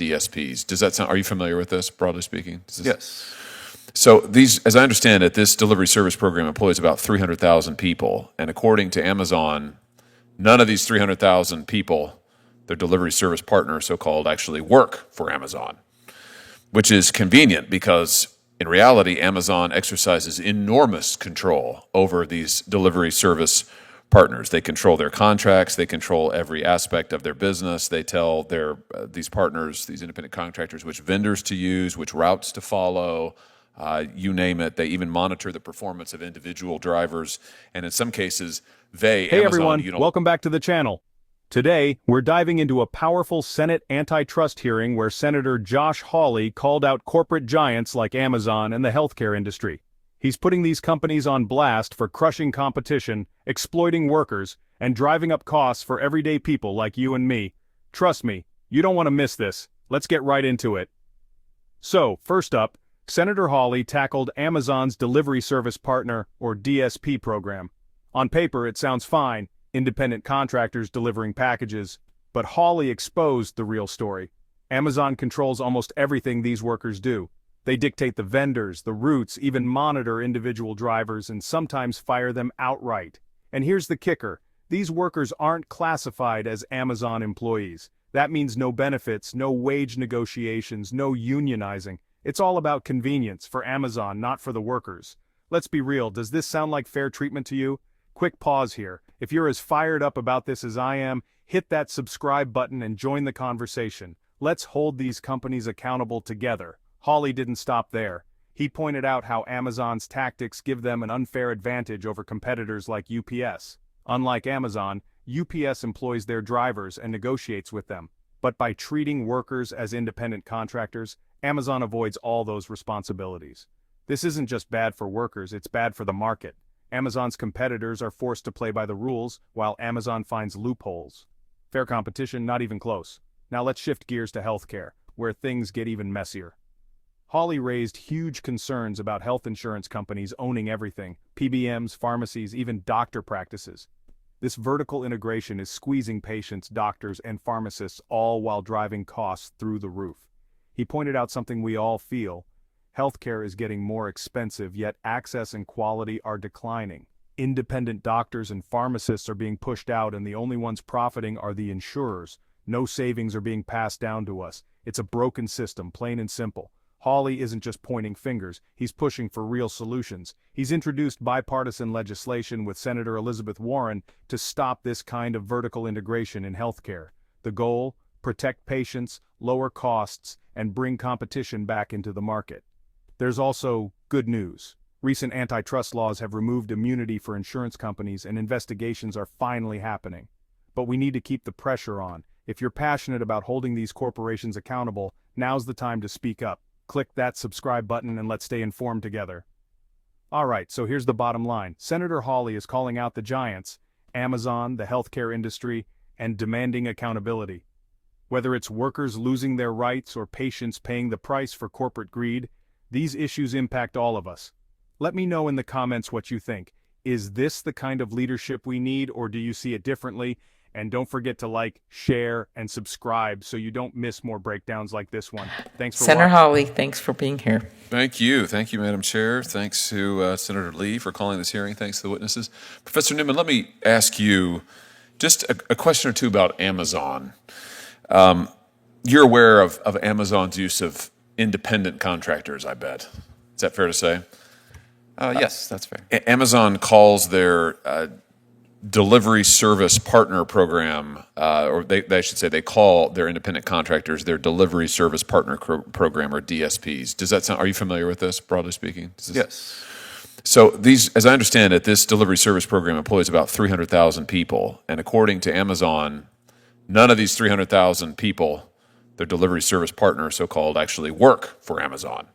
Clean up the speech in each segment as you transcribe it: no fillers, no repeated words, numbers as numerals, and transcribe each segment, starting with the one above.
DSPs. Does that sound? Are you familiar with this, broadly speaking? Yes. So these, as I understand it, this delivery service program employs about 300,000 people, and according to Amazon, none of these 300,000 people, their delivery service partners, so-called, actually work for Amazon, which is convenient because in reality, Amazon exercises enormous control over these delivery service partners. They control their contracts. They control every aspect of their business. They tell these partners, these independent contractors, which vendors to use, which routes to follow, you name it. They even monitor the performance of individual drivers. And in some cases, Hey Amazon, everyone, welcome back to the channel. Today, we're diving into a powerful Senate antitrust hearing where Senator Josh Hawley called out corporate giants like Amazon and the healthcare industry. He's putting these companies on blast for crushing competition, exploiting workers, and driving up costs for everyday people like you and me. Trust me, you don't want to miss this. Let's get right into it. So, first up, Senator Hawley tackled Amazon's delivery service partner, or DSP program. On paper, it sounds fine, independent contractors delivering packages, but Hawley exposed the real story. Amazon controls almost everything these workers do. They dictate the vendors, the routes, even monitor individual drivers, and sometimes fire them outright. And here's the kicker. These workers aren't classified as Amazon employees. That means no benefits, no wage negotiations, no unionizing. It's all about convenience for Amazon, not for the workers. Let's be real, does this sound like fair treatment to you? Quick pause here. If you're as fired up about this as I am, hit that subscribe button and join the conversation. Let's hold these companies accountable together. Hawley didn't stop there. He pointed out how Amazon's tactics give them an unfair advantage over competitors like UPS. Unlike Amazon, UPS employs their drivers and negotiates with them. But by treating workers as independent contractors, Amazon avoids all those responsibilities. This isn't just bad for workers, it's bad for the market. Amazon's competitors are forced to play by the rules, while Amazon finds loopholes. Fair competition, not even close. Now let's shift gears to healthcare, where things get even messier. Hawley raised huge concerns about health insurance companies owning everything, PBMs, pharmacies, even doctor practices. This vertical integration is squeezing patients, doctors, and pharmacists, all while driving costs through the roof. He pointed out something we all feel. Healthcare is getting more expensive, yet access and quality are declining. Independent doctors and pharmacists are being pushed out, and the only ones profiting are the insurers. No savings are being passed down to us. It's a broken system, plain and simple. Hawley isn't just pointing fingers, he's pushing for real solutions. He's introduced bipartisan legislation with Senator Elizabeth Warren to stop this kind of vertical integration in healthcare. The goal? Protect patients, lower costs, and bring competition back into the market. There's also good news. Recent antitrust laws have removed immunity for insurance companies, and investigations are finally happening. But we need to keep the pressure on. If you're passionate about holding these corporations accountable, now's the time to speak up. Click that subscribe button and let's stay informed together. Alright, so here's the bottom line. Senator Hawley is calling out the giants, Amazon, the healthcare industry, and demanding accountability. Whether it's workers losing their rights or patients paying the price for corporate greed, these issues impact all of us. Let me know in the comments what you think. Is this the kind of leadership we need, or do you see it differently? And don't forget to like, share, and subscribe so you don't miss more breakdowns like this one. Thanks for Senator watching. Hawley, thanks for being here. Thank you, Madam Chair. Thanks to Senator Lee for calling this hearing. Thanks to the witnesses. Professor Newman, let me ask you just a question or two about Amazon. You're aware of Amazon's use of independent contractors, I bet. Is that fair to say? Yes, that's fair. Amazon calls their delivery service partner program, or they should say they call their independent contractors their delivery service partner program, or DSPs. Does that sound? Are you familiar with this, broadly speaking? Yes. So these, as I understand it, this delivery service program employs about 300,000 people, and according to Amazon, none of these 300,000 people, their delivery service partners, so-called, actually work for Amazon,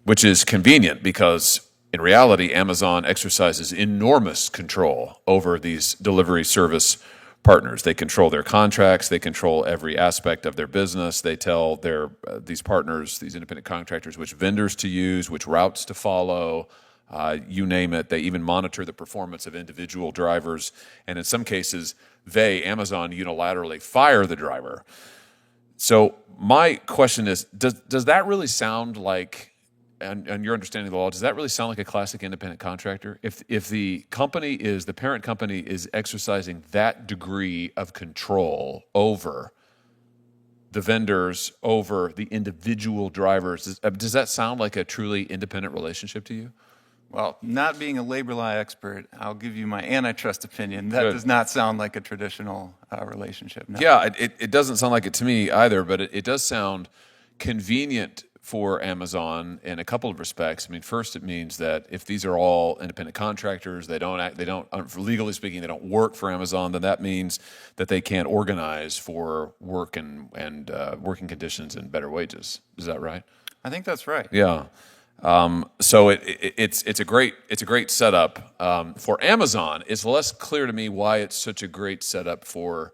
which is convenient because in reality, Amazon exercises enormous control over these delivery service partners. They control their contracts. They control every aspect of their business. They tell these partners, these independent contractors, which vendors to use, which routes to follow, you name it. They even monitor the performance of individual drivers. And in some cases, Amazon, unilaterally fire the driver. So my question is, does that really sound like, and your understanding of the law, does that really sound like a classic independent contractor? If the parent company is exercising that degree of control over the vendors, over the individual drivers, does that sound like a truly independent relationship to you? Well, not being a labor law expert, I'll give you my antitrust opinion. That Good. does not sound like a traditional relationship. No. Yeah, it doesn't sound like it to me either, but it does sound convenient for Amazon in a couple of respects. I mean, first, it means that if these are all independent contractors, legally speaking, they don't work for Amazon, then that means that they can't organize for work and working conditions and better wages. Is that right? I think that's right. Yeah. So it's a great setup for Amazon. It's less clear to me why it's such a great setup for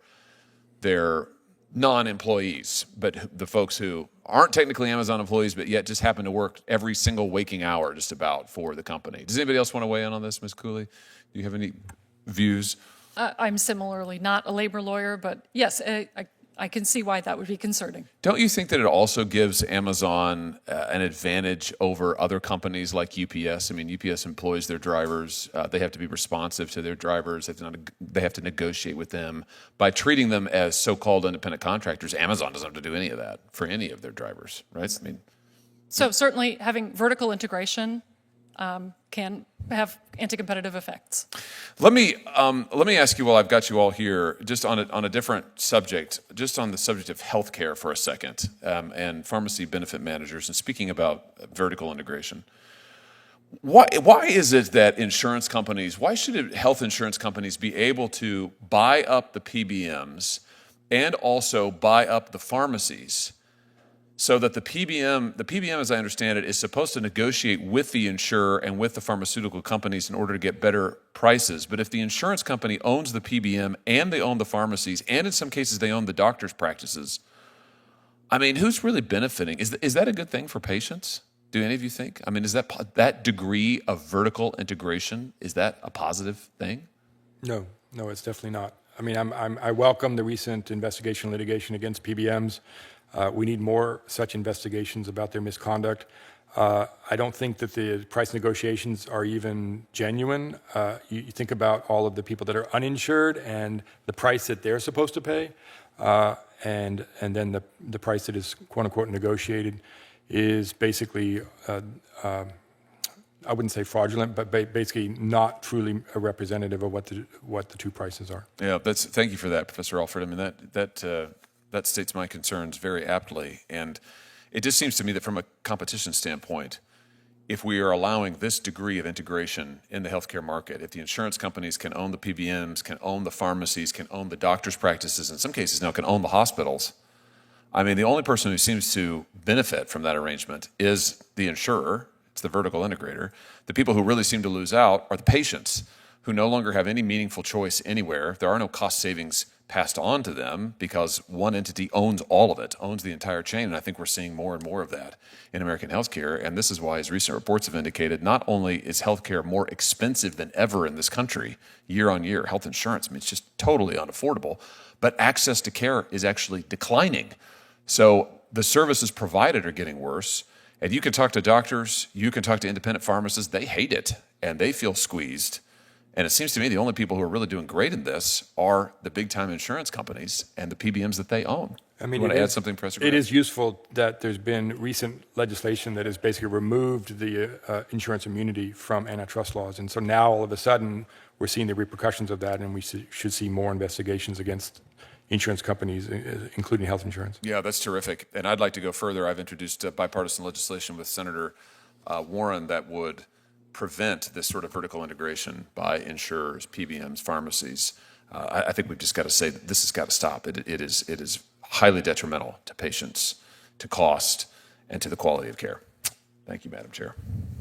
their non-employees, but the folks who aren't technically Amazon employees, but yet just happen to work every single waking hour just about for the company. Does anybody else want to weigh in on this, Ms. Cooley? Do you have any views? I'm similarly not a labor lawyer, but yes, I can see why that would be concerning. Don't you think that it also gives Amazon an advantage over other companies like UPS? I mean, UPS employs their drivers. They have to be responsive to their drivers. They have to negotiate with them. By treating them as so-called independent contractors, Amazon doesn't have to do any of that for any of their drivers, right? I mean, So certainly having vertical integration can have anti-competitive effects. let me ask you while I've got you all here, just on a different subject, just on the subject of healthcare for a second, and pharmacy benefit managers, and speaking about vertical integration. Why is it that insurance companies, why should health insurance companies be able to buy up the PBMs and also buy up the pharmacies, so that the PBM, as I understand it, is supposed to negotiate with the insurer and with the pharmaceutical companies in order to get better prices. But if the insurance company owns the PBM and they own the pharmacies, and in some cases they own the doctor's practices, I mean, who's really benefiting? Is that a good thing for patients? Do any of you think? I mean, is that degree of vertical integration, is that a positive thing? No, it's definitely not. I mean, I welcome the recent investigation litigation against PBMs. We need more such investigations about their misconduct. I don't think that the price negotiations are even genuine. You think about all of the people that are uninsured and the price that they're supposed to pay, and then the price that is quote unquote negotiated is basically I wouldn't say fraudulent, but basically not truly a representative of what the two prices are. Yeah, thank you for that, Professor Alford. I mean, that states my concerns very aptly. And it just seems to me that from a competition standpoint, if we are allowing this degree of integration in the healthcare market, if the insurance companies can own the PBMs, can own the pharmacies, can own the doctor's practices, in some cases now can own the hospitals, I mean, the only person who seems to benefit from that arrangement is the insurer. It's the vertical integrator. The people who really seem to lose out are the patients, who no longer have any meaningful choice anywhere. There are no cost savings passed on to them because one entity owns all of it, owns the entire chain. And I think we're seeing more and more of that in American healthcare. And this is why, as recent reports have indicated, not only is healthcare more expensive than ever in this country, year on year, health insurance, I mean, it's just totally unaffordable, but access to care is actually declining. So the services provided are getting worse. And you can talk to doctors, you can talk to independent pharmacists, they hate it and they feel squeezed. And it seems to me the only people who are really doing great in this are the big-time insurance companies and the PBMs that they own. I mean, you want to add something, Professor Grant? It is useful that there's been recent legislation that has basically removed the insurance immunity from antitrust laws. And so now, all of a sudden, we're seeing the repercussions of that, and we should see more investigations against insurance companies, including health insurance. Yeah, that's terrific. And I'd like to go further. I've introduced bipartisan legislation with Senator Warren that would prevent this sort of vertical integration by insurers, PBMs, pharmacies. I think we've just got to say that this has got to stop. It is highly detrimental to patients, to cost, and to the quality of care. Thank you, Madam Chair.